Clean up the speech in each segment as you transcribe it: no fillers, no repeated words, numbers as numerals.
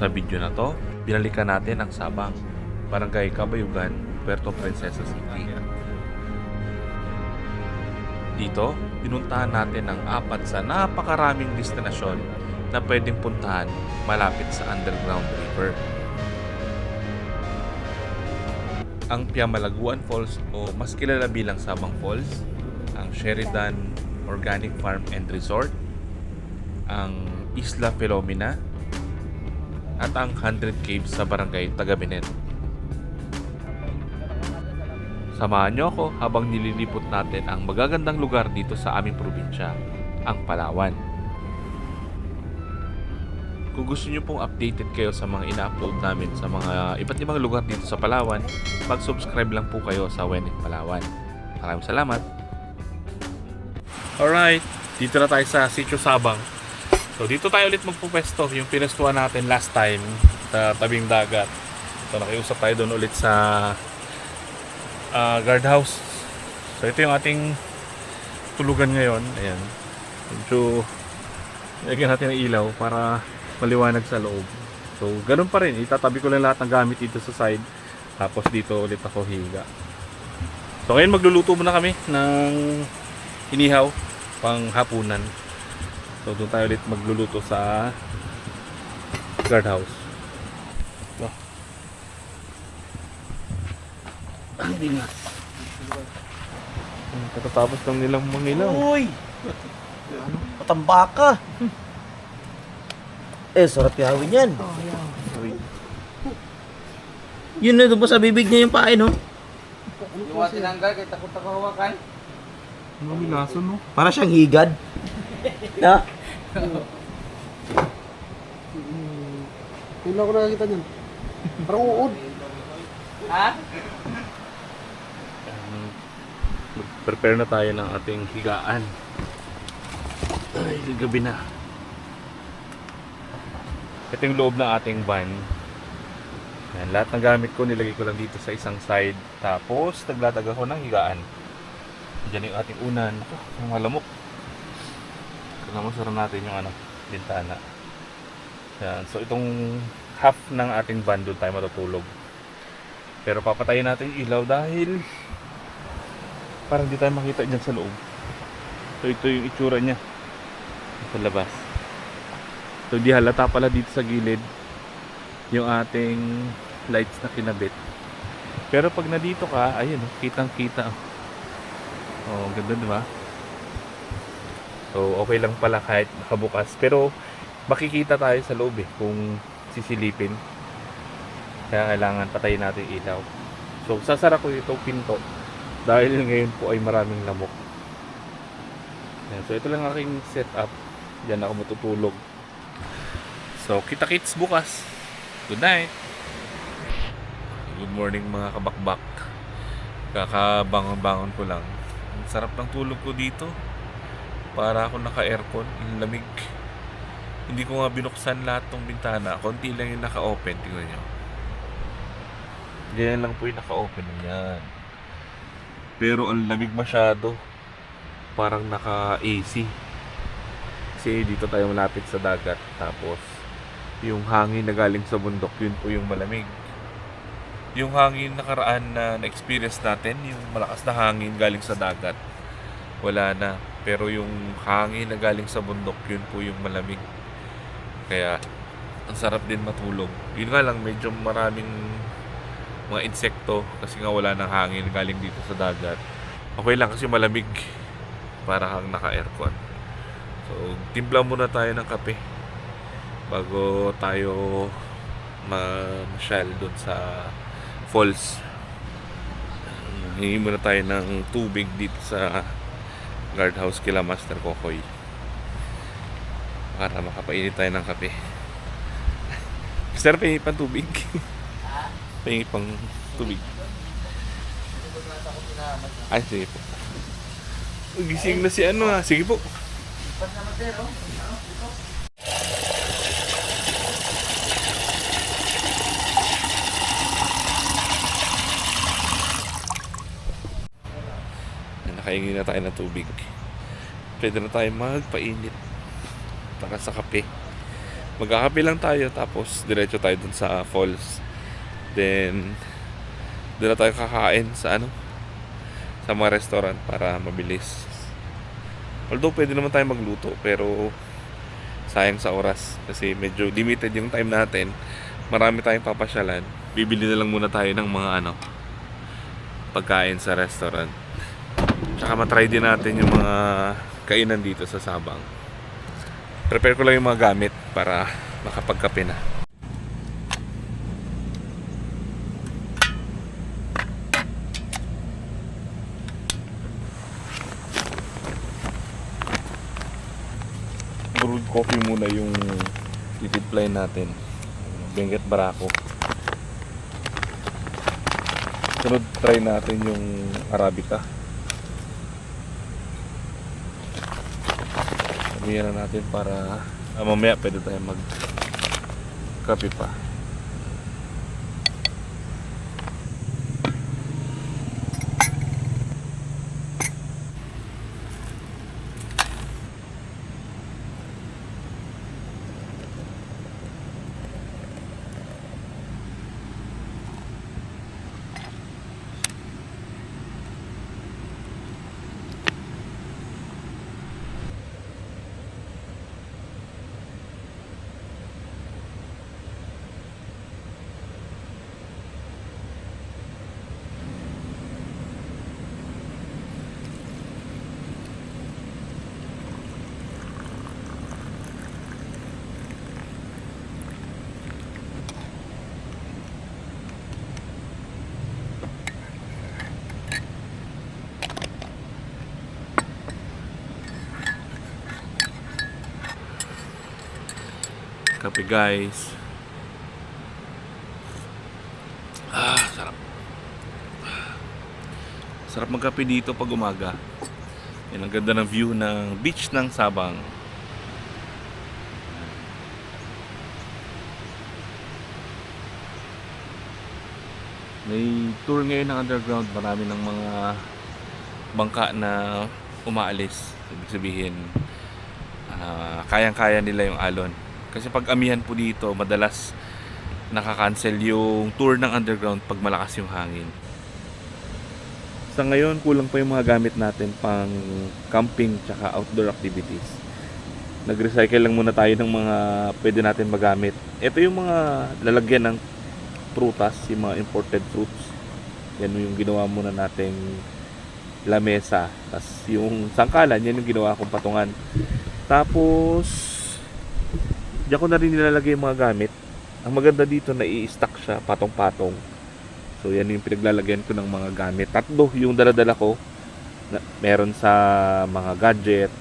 Sa video na to, binalikan natin ang Sabang, Barangay Kabayugan, Puerto Princesa City. Dito, pinuntahan natin ang apat sa napakaraming destinasyon na pwedeng puntahan malapit sa underground river. Ang Piamalaguan Falls o mas kilala bilang Sabang Falls, ang Sheridan Organic Farm and Resort, ang Isla Filomena, at ang 100 Caves sa Barangay Tagabinet. Samahan niyo ako habang nililipot natin ang magagandang lugar dito sa aming probinsya, ang Palawan. Kung gusto niyo pong updated kayo sa mga ina-upload namin sa mga iba't ibang lugar dito sa Palawan, mag-subscribe lang po kayo sa Wenek Palawan. Maraming salamat! Alright, dito na tayo sa Sitio Sabang. So dito tayo ulit magpupwesto, yung pinestuhan natin last time sa tabing dagat. So nakiusap tayo doon ulit sa guardhouse. So ito yung ating tulugan ngayon. Ayan, medyo lagyan natin ng ilaw para maliwanag sa loob. So ganun pa rin, itatabi ko lang lahat ng gamit dito sa side, tapos dito ulit ako higa. So ngayon magluluto muna kami ng inihaw pang hapunan. So doon tayo ulit magluluto sa guardhouse. So, hindi nga. Katatapos lang nilang mangilaw. Uy! Patambaka! Sarap yawin yan. Yun na doon pa sa bibig niya yung pain, no? Yung mga tinanggal, kaya takot ako hawakan. Ano laso, no? Para siyang higad. Na? Hindi ako nakakita niyan. Parang uod. Ha? Prepare na tayo ng ating higaan. Ay, gabi na. Ito yung loob ng ating van. Yan, lahat ng gamit ko nilagay ko lang dito sa isang side. Tapos naglatag ako ng higaan. Diyan yung ating unan. Ako, yung malamok. Kailangan natin yung bintana. Yan, so itong half ng ating van doon tayo matutulog. Pero papatayin natin yung ilaw dahil parang hindi tayo makita dyan sa loob. So ito yung itsura niya sa labas. So di halata pala dito sa gilid yung ating lights na kinabit. Pero pag nandito ka, ayun, kitang kita. Oh, ganda, di ba? So okay lang pala kahit nakabukas. Pero makikita tayo sa loob kung sisilipin. Kaya kailangan patayin natin ilaw. So sasara ko itong pinto dahil ngayon po ay maraming lamok. Ayan, so ito lang aking setup. Diyan ako matutulog. So kita-kits bukas. Good night. Good morning mga kabakbak. Kakabangon-bangon ko lang. Ang sarap ng tulog ko dito. Para ako naka-aircon, ang lamig. Hindi ko nga binuksan lahat ng bintana. Konti lang yung naka-open. Tingnan nyo. Ganyan lang po yung naka-open. Yan. Pero ang lamig masyado. Parang naka-AC. Kasi dito tayo malapit sa dagat. Tapos yung hangin na galing sa bundok, yun po yung malamig. Yung hangin nakaraan na na-experience natin, yung malakas na hangin galing sa dagat, wala na. Pero yung hangin na galing sa bundok, yun po yung malamig. Kaya ang sarap din matulog. Yun nga lang, medyo maraming mga insekto kasi nga wala nang hangin galing dito sa dagat. Okay lang kasi malamig, para kang naka-aircon. So timpla muna tayo ng kape bago tayo masyal dun sa falls. Hingi muna tayo ng tubig dito sa guardhouse kila Master Kokoy para makapainit tayo ng kape. Sir, pahingi pang tubig. Pahingi pang tubig. Ay, sige po. Gising na si sige po. Nakahingi na tayo ng tubig. Pwede na tayo magpainit para sa kape. Magkakape lang tayo tapos diretso tayo dun sa falls. Then doon na tayo kakain sa sa mga restaurant para mabilis. Although pwede naman tayo magluto pero sayang sa oras kasi medyo limited yung time natin. Marami tayong papasyalan. Bibili na lang muna tayo ng mga pagkain sa restaurant. Tsaka matry din natin yung mga kainan dito sa Sabang. Prepare ko lang yung mga gamit para makapagkape na. Brewed coffee muna yung titimply natin. Benguet Barako. Sunod try natin yung Arabica. Sabihan na natin para mamaya pwede tayo mag kape pa. Kape guys. Sarap. Sarap magkape dito pag umaga. Yan ang ganda ng view ng beach ng Sabang. May tour ngayon ng underground. Marami ng mga bangka na umaalis. Ibig sabihin kayang-kaya nila yung alon. Kasi pag amihan po dito, madalas nakakancel yung tour ng underground pag malakas yung hangin. Sa ngayon, kulang pa yung mga gamit natin pang camping tsaka outdoor activities. Nag-recycle lang muna tayo ng mga pwede natin magamit. Ito yung mga lalagyan ng prutas, yung mga imported fruits. Yan yung ginawa muna nating lamesa. Tapos yung sangkalan, yan yung ginawa kong patungan. Tapos diyan ko na rin nilalagay yung mga gamit. Ang maganda dito na i-stack siya patong-patong. So yan yung pinaglalagyan ko ng mga gamit. Tatlo yung dala-dala ko. Meron sa mga gadget,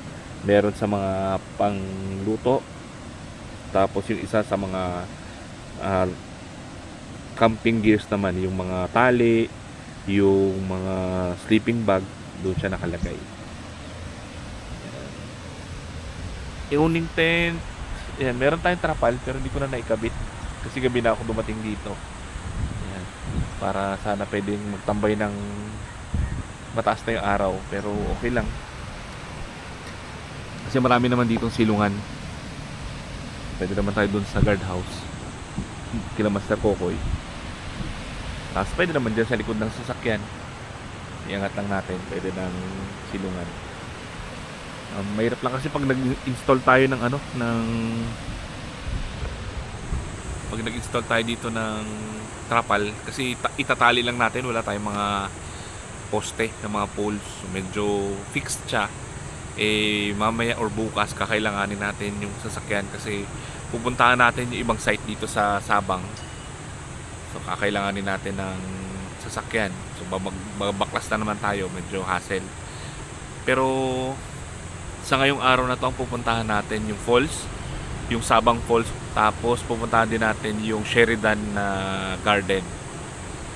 meron sa mga pangluto. Tapos yung isa sa mga camping gears naman, yung mga tali, yung mga sleeping bag, doon siya nakalagay. Iuning tent. Yan, meron tayong trapal pero hindi ko na naikabit kasi gabi na ako dumating dito. Yan, para sana pwedeng magtambay ng mataas na yung araw pero okay lang. Kasi marami naman ditong silungan. Pwede naman tayo dun sa guardhouse kila Master Kokoy. Tapos pwede naman dyan sa likod ng sasakyan. Iangat lang natin, pwede ng silungan. Mahirap lang kasi pag nag-install tayo ng pag nag-install tayo dito ng trapal kasi itatali lang natin, wala tayong mga poste ng mga poles, so medyo fixed siya. Mamaya or bukas kakailanganin natin yung sasakyan kasi pupuntahan natin yung ibang site dito sa Sabang, so kakailanganin natin ng sasakyan. So babaklas na naman tayo, medyo hassle. Pero sa ngayong araw na to ang pupuntahan natin yung falls, yung Sabang Falls, tapos pupuntahan din natin yung Sheridan na garden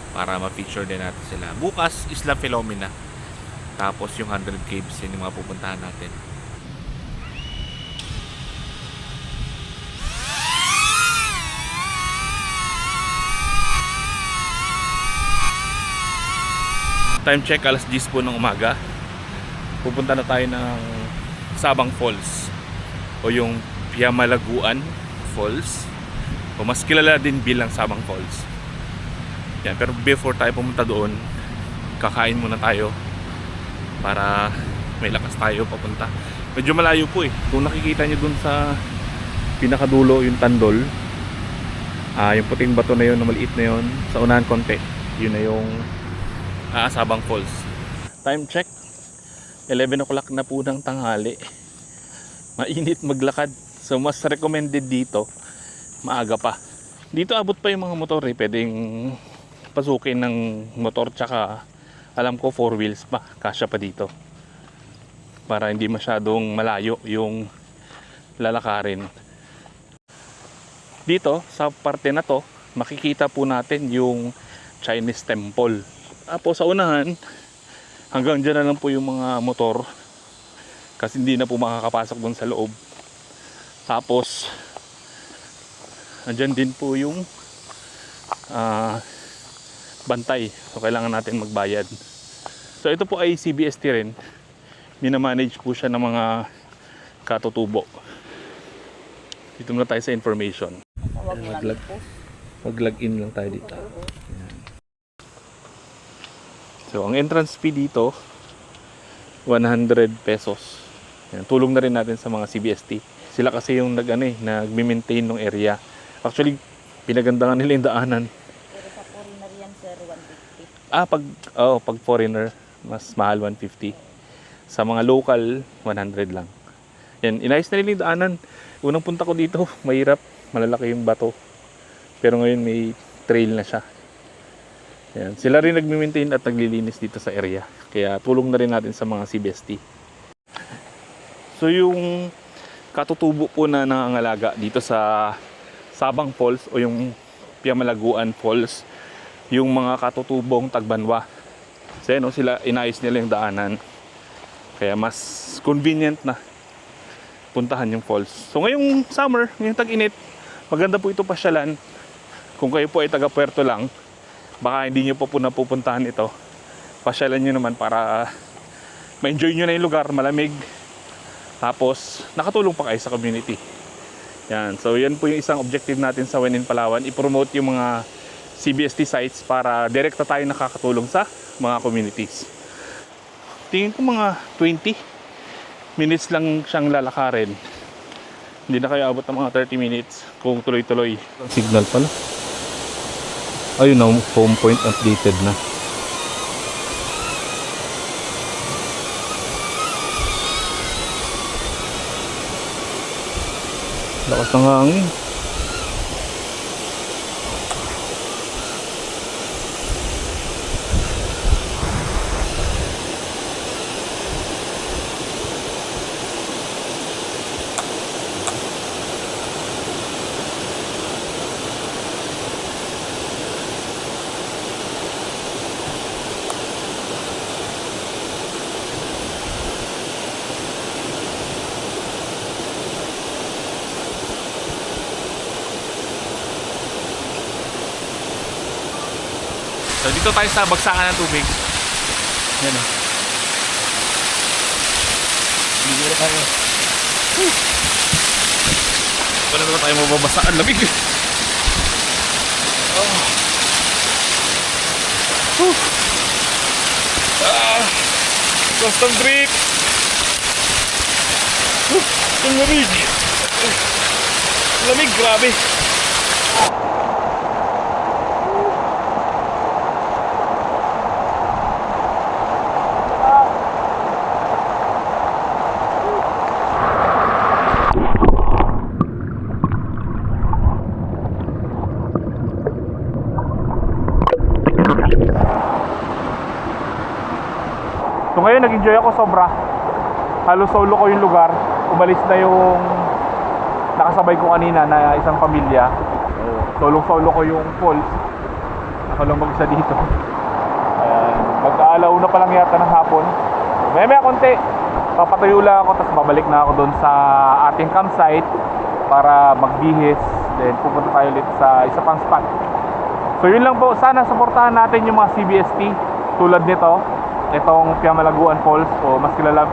para ma-feature din natin sila. Bukas Isla Filomena, tapos yung 100 Caves, yun yung mga pupuntahan natin. Time check, alas 10 po ng umaga. Pupunta na tayo ng Sabang Falls o yung Piamalaguan Falls, o mas kilala din bilang Sabang Falls. Yan, pero before tayo pumunta doon, kakain muna tayo para may lakas tayo papunta. Medyo malayo po eh. Kung nakikita nyo dun sa pinakadulo yung Tandol, yung puting bato na yun, na maliit na yun, sa unahan konti, yun na yung Sabang Falls. Time check, 11 o'clock na po ng tanghali. Mainit maglakad, so mas recommended dito maaga pa. Dito abot pa yung mga motor eh, pwedeng pasukin ng motor, tsaka alam ko 4 wheels pa, kasya pa dito para hindi masyadong malayo yung lalakarin. Dito sa parte na to makikita po natin yung Chinese temple. Tapos sa unahan hanggang dyan na lang po yung mga motor kasi hindi na po makakapasok dun sa loob. Tapos andyan din po yung bantay, so kailangan natin magbayad. So ito po ay CBST rin, minamanage po siya ng mga katutubo. Dito muna tayo sa information. Mag-log in lang tayo dito. Ayan. So ang entrance fee dito 100 pesos. Ayan, tulong na rin natin sa mga CBST. Sila kasi yung nag-maintain ng area. Actually, pinagandahan nila yung daanan. Pero sa foreigner yan, sir, 150. Pag foreigner, mas mahal 150. Sa mga local, 100 lang. Yan, inayos na nila yung daanan. Unang punta ko dito, mahirap, malalaki yung bato. Pero ngayon may trail na siya. Yan, sila rin nag-maintain at naglilinis dito sa area. Kaya tulong na rin natin sa mga CBST. So yung katutubo po na nangangalaga dito sa Sabang Falls o yung Piamalaguan Falls, yung mga katutubong Tagbanwa. Kasi sila inayos nila yung daanan. Kaya mas convenient na puntahan yung falls. So ngayong summer, ngayong tag-init, maganda po ito pasyalan. Kung kayo po ay taga Puerto lang, baka hindi nyo po napupuntahan ito. Pasyalan nyo naman para ma-enjoy nyo na yung lugar, malamig. Tapos nakatulong pa kayo sa community. Yan. So yan po yung isang objective natin sa When in Palawan, i-promote yung mga CBST sites para direkta tayo nakakatulong sa mga communities. Tingin ko mga 20 minutes lang siyang lalakarin. Hindi na kayo abot ng mga 30 minutes kung tuloy-tuloy. Signal pala. Ayun na, home point updated na. Lakas ng hangin. So dito tayo sa bagsakan ng tubig. Yan o. Dito tayo. Wala naman tayo mababasa. Ang lamig. Custom drip. Ang lamig. Lamig, grabe. So ngayon nag-enjoy ako sobra. Halos solo ko yung lugar. Umalis na yung nakasabay ko kanina na isang pamilya. Solo ko yung falls. Ako lang mag-isa dito. Mag-aalaw na pa lang yata ng hapon. Maya konti. Papatayo lang ako, tapos babalik na ako doon sa ating campsite para magbihis. Then pupunta tayo ulit sa isa pang spot. So yun lang po. Sana supportahan natin yung mga CBST tulad nito. Itong Piamalaguan Falls o mas kilala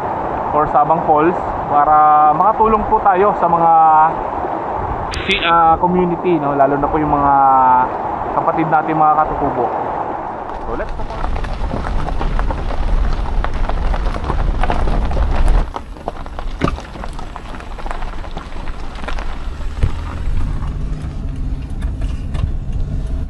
or Sabang Falls para makatulong po tayo sa mga community, no? Lalo na po yung mga kapatid natin mga katutubo. So let's go.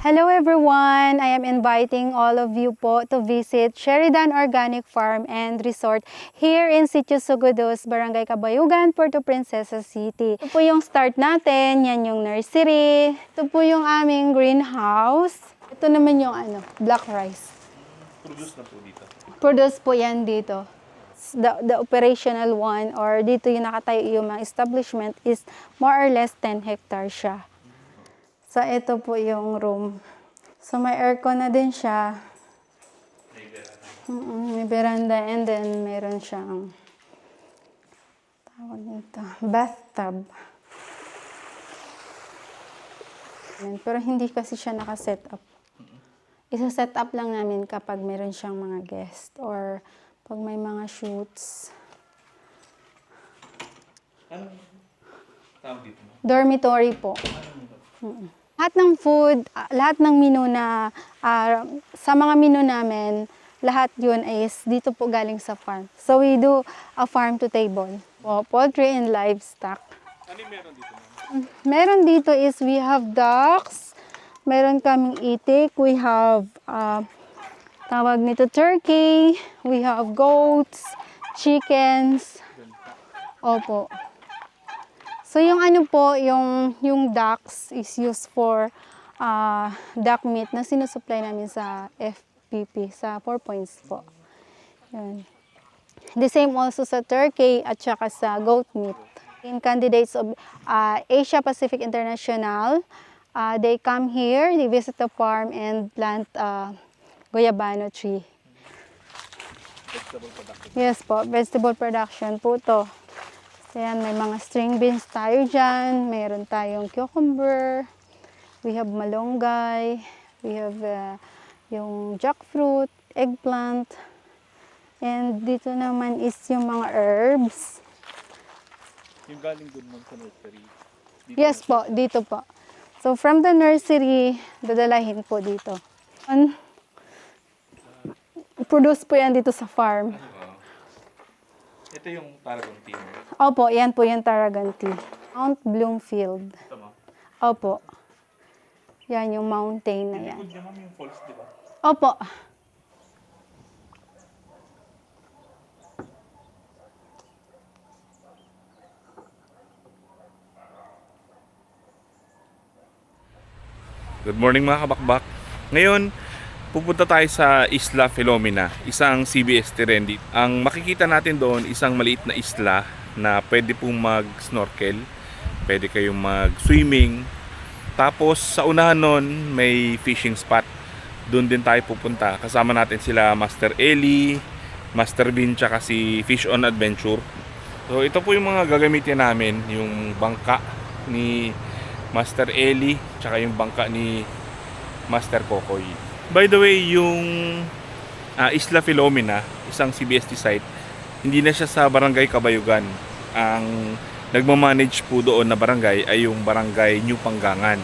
Hello everyone! I am inviting all of you po to visit Sheridan Organic Farm and Resort here in Sitio Sugudos, Barangay Kabayugan, Puerto Princesa City. Ito po yung start natin, yan yung nursery. Ito po yung aming greenhouse. Ito naman yung black rice. Produce na po dito. Produce po yan dito. The operational one or dito yung nakatayo yung mga establishment is more or less 10 hectares siya. So, ito po yung room. So, may aircon na din siya. May veranda. And then, meron siyang tawag nito, bathtub. Pero hindi kasi siya naka-set up. Isa-set up lang namin kapag meron siyang mga guest or pag may mga shoots. Ano tawag dito? Dormitory po. Lahat ng food, lahat ng menu na, sa mga menu namin, lahat yun is dito po galing sa farm. So we do a farm to table. Poultry and livestock. Ano yung meron dito? Meron dito is we have ducks, meron kaming itik, we have tawag nito turkey, we have goats, chickens. Opo. So yung po, yung ducks is used for duck meat na sinusupply namin sa FPP, sa 4 points po. Yun. The same also sa turkey at saka sa goat meat. In candidates of Asia Pacific International, they come here, they visit the farm and plant guayabano tree. Vegetable production. Yes po, vegetable production po to. So yan, may mga string beans tayo dyan, mayroon tayong cucumber, we have malunggay, we have yung jackfruit, eggplant, and dito naman is yung mga herbs. Yung galing dun sa nursery. Dito Yes po, dito po. So from the nursery, dadalahin po dito. Produce po yan dito sa farm. Ito yung Paragon Tea. Opo, yan po yung Tarragon Tea. Mount Bloomfield. Ito mo. Opo. Yan yung mountain na yan. Likod niya ma'am yung falls, di ba? Opo. Good morning mga kabakbak. Ngayon, pupunta tayo sa Isla Filomena, isang CBST rin. Ang makikita natin doon, isang maliit na isla na pwede pong mag-snorkel, pwede kayong mag-swimming. Tapos sa unahan nun, may fishing spot. Doon din tayo pupunta. Kasama natin sila Master Eli, Master Bin, tsaka si Fish on Adventure. So ito po yung mga gagamitin namin, yung bangka ni Master Eli, tsaka yung bangka ni Master Kokoy. By the way, yung Isla Filomena, isang CBST site, hindi na siya sa Barangay Kabayugan. Ang nagmamanage po doon na barangay ay yung Barangay New Panggangan.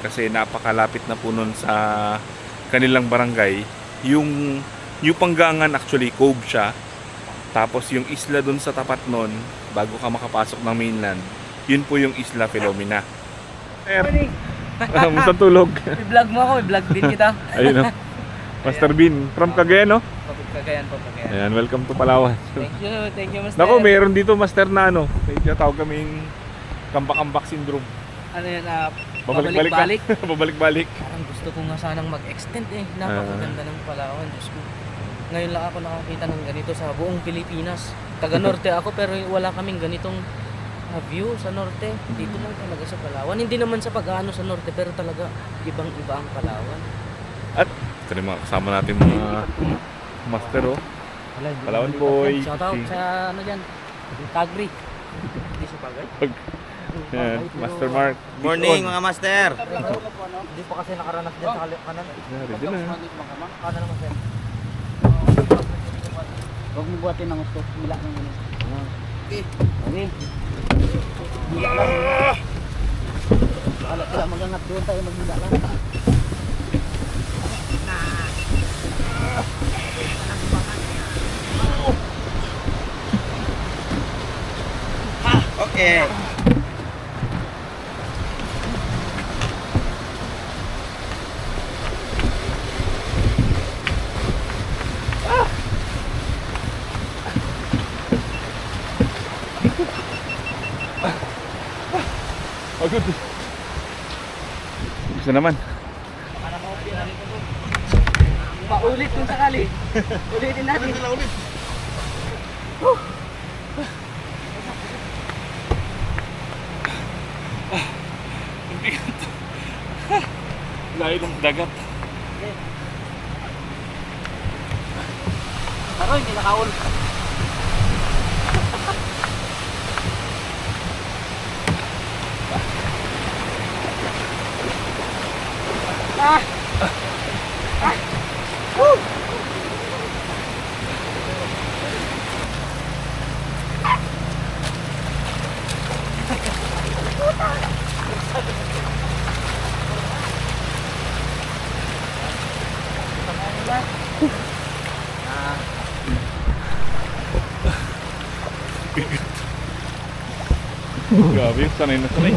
Kasi napakalapit na po nun sa kanilang barangay. Yung New Panggangan actually, cove siya. Tapos yung isla doon sa tapat nun, bago ka makapasok ng mainland, yun po yung Isla Filomena. Musta tulog? I-vlog mo ako, i-vlog din kita. Ayun o. Master Bin, from Cagayan, no? Cagayan po, Cagayan. Ayan, welcome to Palawan. Thank you, Master. Nako, meron dito, Master, na ano. May tinatawag kaming kambak-kambak syndrome. Ano yan, Babalik-balik. Babalik-balik. Parang gusto ko nga sanang mag-extend eh. Napakaganda ng Palawan, Diyos ko. Ngayon lang ako nakakita ng ganito sa buong Pilipinas. Taga-norte ako pero wala kaming ganitong view sa norte. Dito lang talaga sa Palawan. Hindi naman sa pag-ano sa norte pero talaga ibang-iba ang Palawan. At ito rin mga kasama natin mga Master, oh. Palawan boy. Shoutout sa ano dyan, Tagri. Hindi siya bagay. Ayan, Master Mark. Morning mga master. Hindi pa kasi nakaranas dyan sa kanan. Ready na. Kanan naman sir. Huwag mo buhatin ng gusto. Hila ng ganun. Okay. Okay. Hila lang. Wala magangat doon tayo maghila lang. Okay. Pagod. Gusto naman. Paulit kung sakali. Ulitin natin. Layo ng dagat. Pero hindi nakaul. Grabe, sanay na sanay.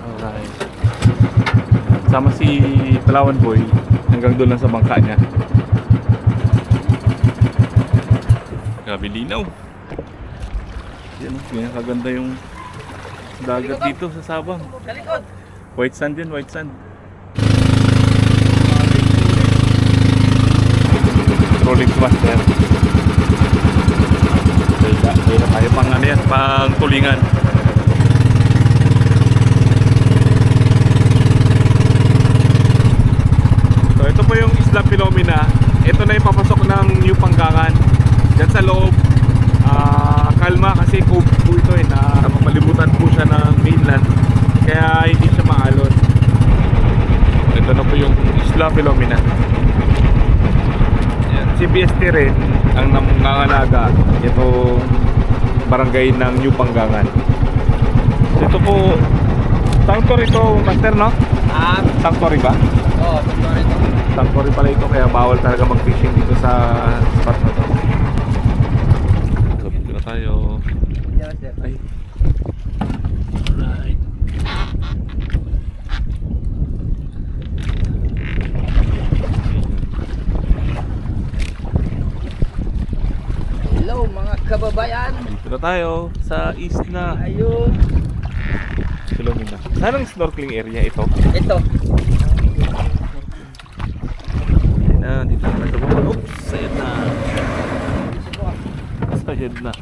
Alright. Sama si Palawan Boy hanggang doon lang sa bangka niya. Grabe linaw. Yan, ganyan kaganda yung dagat dito sa Sabang. Kalikod. White sand yan, white sand. Rolling master. Kaya tayo pang ano yan, pang tulingan. So ito po yung Isla Filomena. Ito na yung papasok ng New Panggangan. Diyan sa loob, kalma kasi cove po ito eh, na mapalibutan po siya ng mainland. Kaya hindi siya maalon. Ito na po yung Isla Filomena. Si BST rin ang nangangalaga itong barangay ng New Panggangan. So ito po, sanctuary ito, master, no? Sanctuary ba? Oo, sanctuary ito. Sanctuary pala ito, kaya bawal talaga mag-fishing dito sa spot na to. So dito na tayo. Ay. Alright. Hello mga kababayan. Dito na tayo sa Isla Ayun. Filomena. Saan ang snorkeling area ito? Ito. Ayan na, dito na tayo. Oops, sayad na. Sayad na.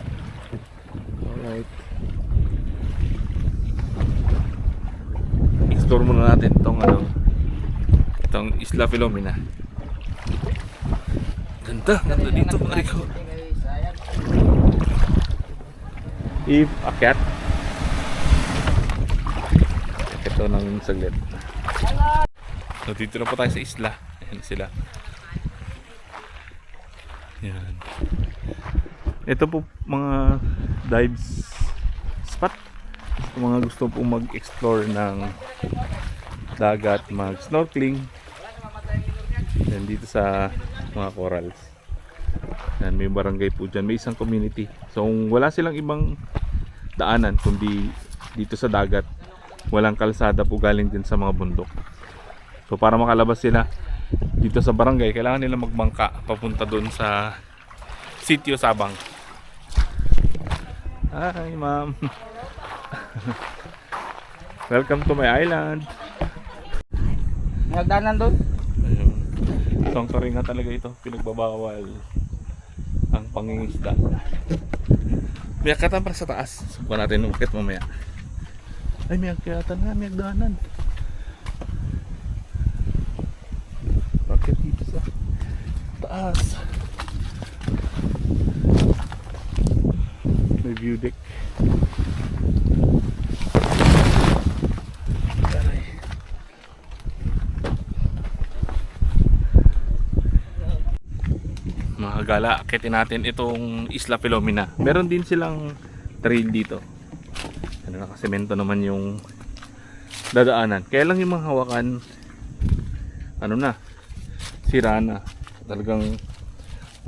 Alright. Explore muna natin itong itong Isla Filomena. Ganda dito, Mariko. Akyat. Ito ng saglit. So dito na po tayo sa isla. Ayan sila. Yan. Ito po mga dives spot. Kung mga gusto po mag-explore ng dagat, mag-snorkeling. Yan dito sa mga corals. Yan, may barangay po dyan. May isang community. So kung wala silang ibang daanan kundi dito sa dagat, walang kalsada po galing din sa mga bundok. So para makalabas sila dito sa barangay, kailangan nila magbangka papunta doon sa Sitio Sabang. Hi ma'am. Welcome to my island. Nagdanan doon. Ayun. Sanctuary nga talaga ito. Pinagbabawal ang pangingisda. May akyatan para sa taas. Subukan natin umakit mamaya. Ay, may akyatan nga, may agdanan. Bakit dito sa taas? May view deck. Aray. Mga gala, akitin natin itong Isla Filomena. Meron din silang trail dito. Ano, nakasemento naman yung dadaanan. Kaya lang yung mga hawakan, ano na, sira na. Talagang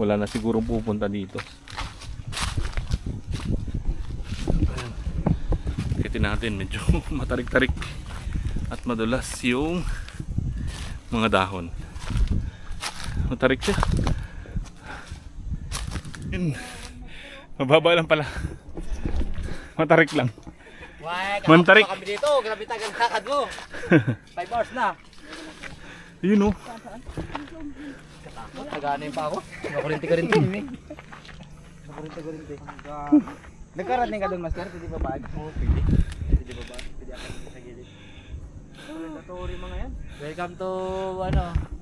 wala na sigurong pupunta dito. Kitin natin, medyo matarik-tarik at madulas yung mga dahon. Matarik siya. Yun. Mababa lang pala. Matarik lang. Why, Mantarik. kami dito. Grabe tagal lakad mo. 5 hours na. Yun oh. Taganin pa ako. Makurinti-kurinti. Makurinti-kurinti. Nagkarating ka doon, Master? Pwede ba ba? Oo, pwede. Pwede ba ba? Pwede ako sa gilid. Mandatory mga yan. Welcome to,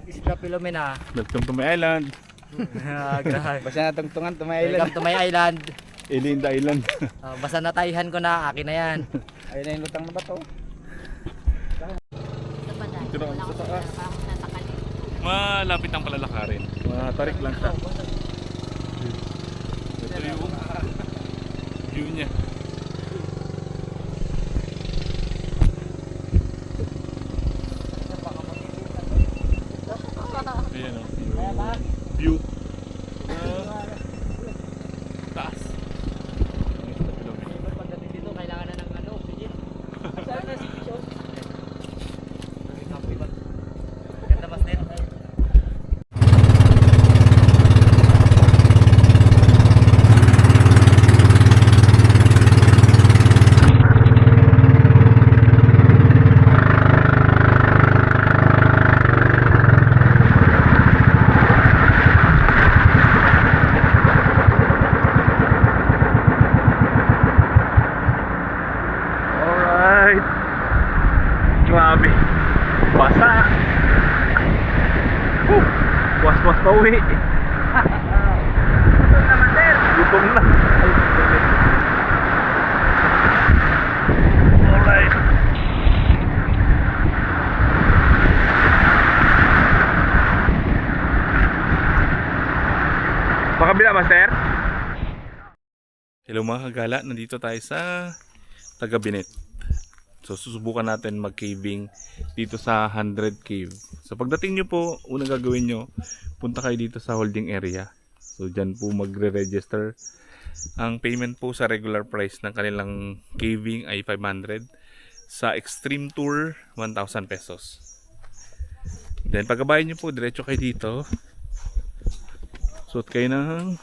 Isla Filomena. Welcome to my island. Grabe. Basta natungtungan to my island. Welcome to my island. Elinda Island. Basta natayhan ko na, akin na yan. Ayun na yung lutang na ba to? Dito na sa taas. Malapit ang palalakarin. Matarik lang siya. Ito yung view niya. Ayan o. View. Taas. Pagdating dito, kailangan na ng oxygen. Saan na si Pichon? Ganda, Master. Alright. Grabe. Basa. Was-was pa uwi. Gutom na. Alright. Pakabila, Master. Hello mga kagala, nandito tayo sa Tagabinet. So susubukan natin mag-caving dito sa 100 Cave. So pagdating nyo po, unang gagawin nyo, punta kayo dito sa holding area. So dyan po magre-register. Ang payment po sa regular price ng kanilang caving ay 500. Sa extreme tour, 1,000 pesos. Then pagkabayan nyo po, diretso kayo dito. Suot kayo ng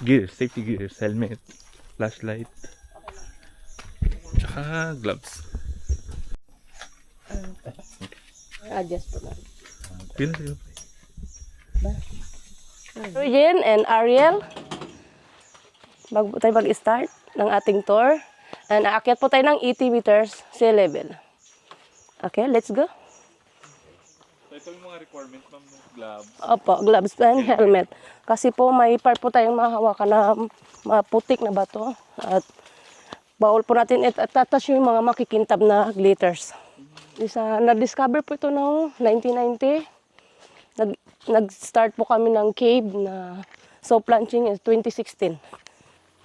gear, safety gears, helmet, flashlight, tsaka gloves. Adjust po lang. Pila sa'yo? Eugene and Ariel, bago tayo mag-start ng ating tour. And aakyat po tayo ng 80 meters sea level. Okay, let's go. So ito yung mga requirements, ma'am, gloves. Opo, gloves and helmet. Kasi po may part po tayong mahawakan na maputik na bato. At bawal po natin itatas yung mga makikintab na glitters. Na-discover po ito noong 1990. Nag-start po kami ng cave na soap launching in 2016.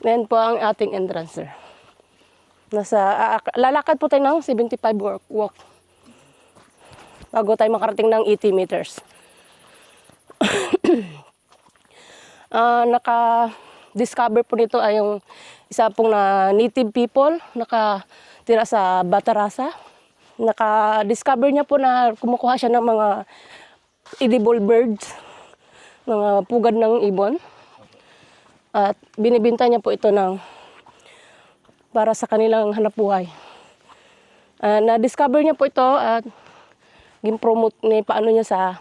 Ngayon po ang ating entrance, sir. Lalakad po tayo ng 75 walk bago tayo makarating ng 80 meters. Naka-discover po nito ay yung isa pong native people nakatira sa Batarasa. Naka-discover niya po na kumukuha siya ng mga edible birds, mga pugad ng ibon. At binibenta niya po ito para sa kanilang hanapbuhay. Na-discover niya po ito at gin-promote niya paano niya sa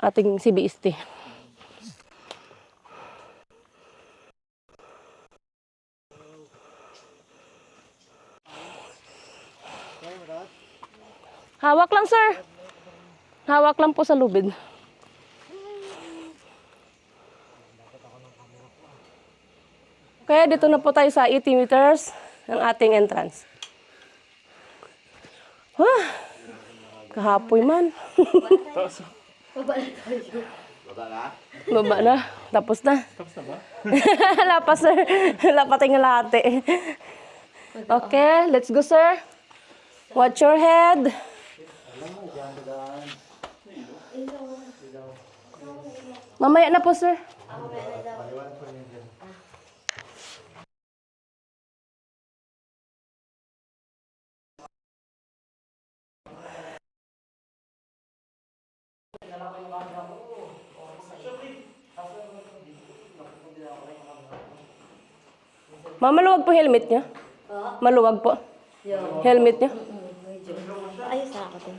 ating CBST. Hawak lang, sir. Hawak lang po sa lubid. Kaya dito na po tayo sa 80 meters ng ating entrance. Kahapoy man. Baba na. Tapos na. Tapos na ba? Lapas, sir. Lapatay nga lahat eh. Okay, let's go, sir. Watch your head. Mamaya na po, sir. Ma'am, maluwag po helmet niya? Maluwag po. Helmet niya? Ayos na ako din.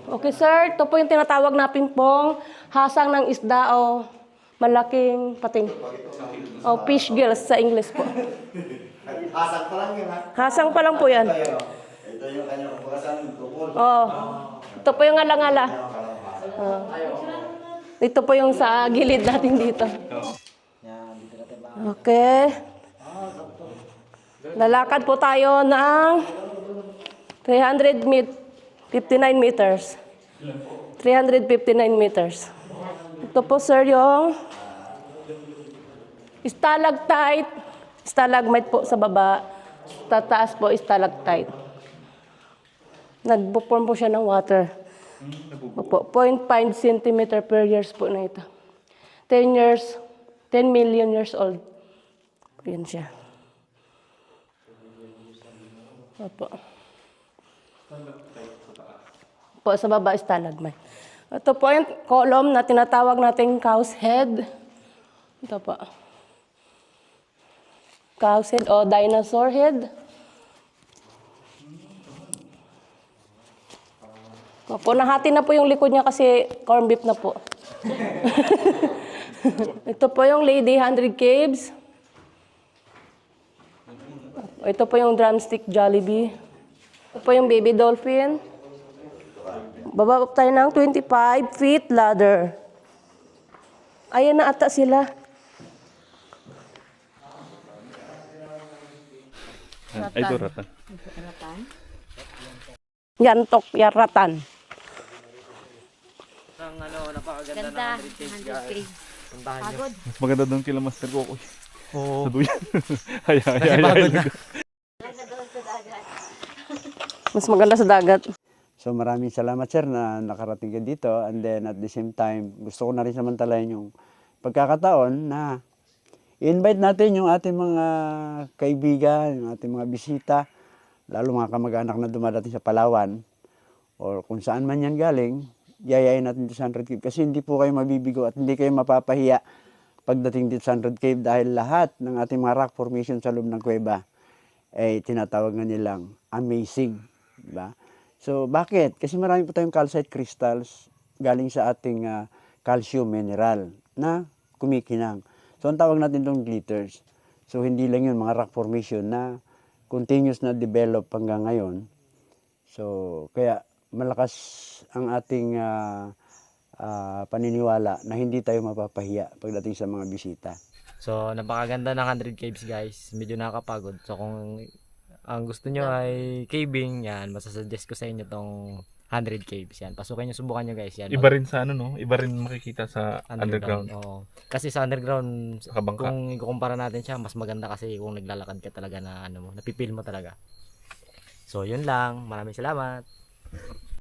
Okay, sir. Ito po yung tinatawag na pingpong, hasang ng isda o malaking pating. O fish gills sa English po. Hasang pa lang yun, ha? Hasang pa lang po yan. Ito yung kanyang pagkasan, tukol. Oh, ito po yung ngala-ngala. Ito po yung sa gilid natin dito. Okay. Lalakad po tayo ng 359 meters. 359 meters. Ito po, sir, yung stalactite, stalagmite po sa baba. Sa taas po, stalactite. Nagpo-form po siya ng water. Opo, 0.5 cm per years po na ito. 10 years, 10 million years old. Yan siya. Opo. Po, sa baba, stalagmite. Ito po yung column na tinatawag nating cow's head. Ito po. Cow's head o dinosaur head. Opo, nahati na po yung likod niya kasi corn beef na po. Ito po yung Lady 100 Caves. Ito po yung drumstick Jollibee. Ito po yung baby dolphin. Baba po tayo ng 25 feet ladder. Ayan na ata sila. Ay, ito ratan. Yantok, yaratan. Ang napakaganda Ganda. ng 100 Caves, guys. Puntahan nyo. Pagod. Mas maganda doon kila Master Kokoy. Oo. Sa duyan. Ay. Mas maganda sa dagat. So maraming salamat, sir, na nakarating ka dito. And then at the same time, gusto ko na rin samantalayan yung pagkakataon na i-invite natin yung ating mga kaibigan, yung ating mga bisita, lalo mga kamag-anak na dumadating sa Palawan, o kung saan man yan galing, yayain natin dito sa 100 Cave. Kasi hindi po kayo mabibigo at hindi kayo mapapahiya pagdating dito sa 100 Cave dahil lahat ng ating mga rock formation sa loob ng kuweba ay tinatawag nga nilang amazing. Diba? So bakit? Kasi marami po tayong calcite crystals galing sa ating calcium mineral na kumikinang. So ang tawag natin itong glitters. So hindi lang yun mga rock formation na continuous na develop hanggang ngayon. So kaya malakas ang ating paniniwala na hindi tayo mapapahiya pagdating sa mga bisita. So, napakaganda ng 100 Caves, guys. Medyo nakakapagod. So, kung ang gusto nyo ay caving, yan, masasuggest ko sa inyo tong 100 Caves. Yan, pasukin nyo, subukan nyo, guys. Yan, Iba rin sa ano, no? Iba rin makikita sa underground. Oo. Kasi sa underground, Sa kabangka. kung ikukumpara natin siya, mas maganda kasi kung naglalakad ka talaga na ano mo, napipil mo talaga. So, yun lang. Maraming salamat.